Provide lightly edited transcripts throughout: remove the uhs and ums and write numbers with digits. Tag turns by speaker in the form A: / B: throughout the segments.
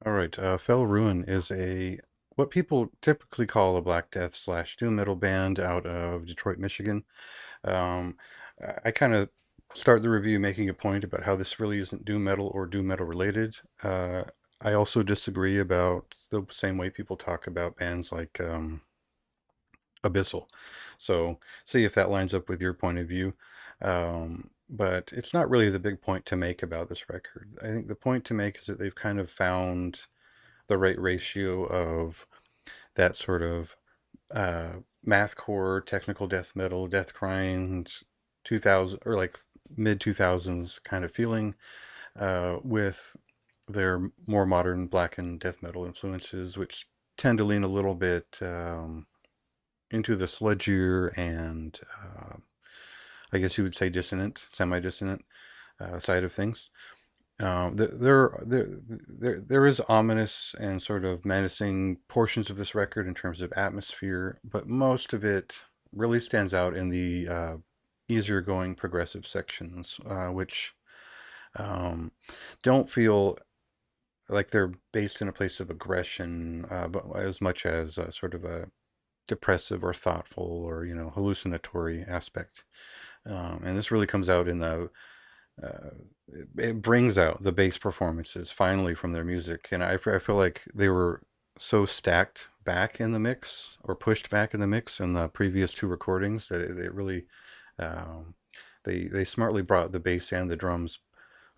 A: All right, Fell Ruin is what people typically call a Black Death slash doom metal band out of Detroit, Michigan. Um, I kind of start the review making a point about how this really isn't doom metal or doom metal related. I also disagree about the same way people talk about bands like Abyssal. So see if that lines up with your point of view. But it's not really the big point to make about this record. I think the point to make is that they've kind of found the right ratio of that sort of mathcore, technical death metal, death grind, 2000 or like mid 2000s kind of feeling with their more modern black and death metal influences, which tend to lean a little bit into the sludgier and I guess you would say dissonant, semi-dissonant side of things. There is ominous and sort of menacing portions of this record in terms of atmosphere, but most of it really stands out in the easier going progressive sections, which um, don't feel like they're based in a place of aggression, but as much as sort of a depressive or thoughtful or hallucinatory aspect. And this really comes out in the uh, it brings out the bass performances finally from their music, and I feel like they were so stacked back in the mix or pushed back in the mix in the previous two recordings that it really um, they smartly brought the bass and the drums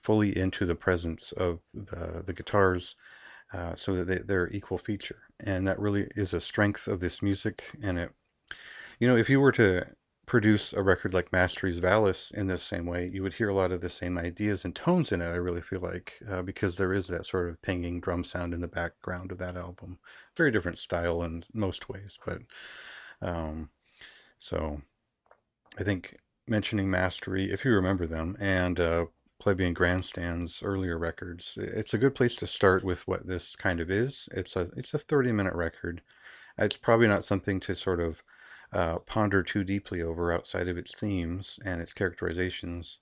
A: fully into the presence of the guitars, so that they're equal feature, and that really is a strength of this music. And if you were to produce a record like Mastery's Valis in this same way, you would hear a lot of the same ideas and tones in it, I really feel like, because there is that sort of pinging drum sound in the background of that album. Very different style in most ways, but um, so I think mentioning Mastery, if you remember them, and Plebeian Grandstand's earlier records, it's a good place to start with what this kind of is. It's a 30-minute record. It's probably not something to sort of ponder too deeply over outside of its themes and its characterizations,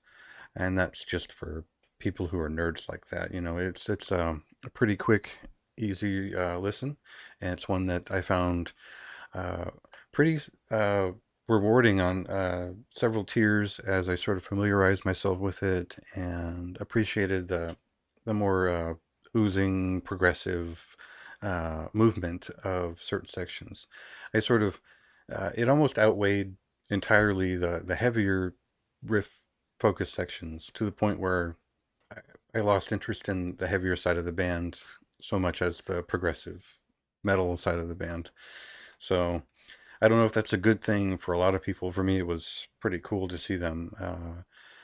A: and that's just for people who are nerds like that. It's a pretty quick, easy listen, and it's one that I found uh, pretty rewarding on several tiers as I sort of familiarized myself with it and appreciated the more oozing progressive movement of certain sections. I sort of it almost outweighed entirely the heavier riff focused sections to the point where I, I lost interest in the heavier side of the band so much as the progressive metal side of the band. So I don't know if that's a good thing for a lot of people. For me, it was pretty cool to see them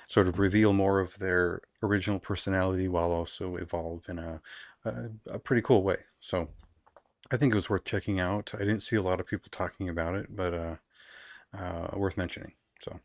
A: sort of reveal more of their original personality while also evolve in a pretty cool way. So I think it was worth checking out. I didn't see a lot of people talking about it, but worth mentioning. So.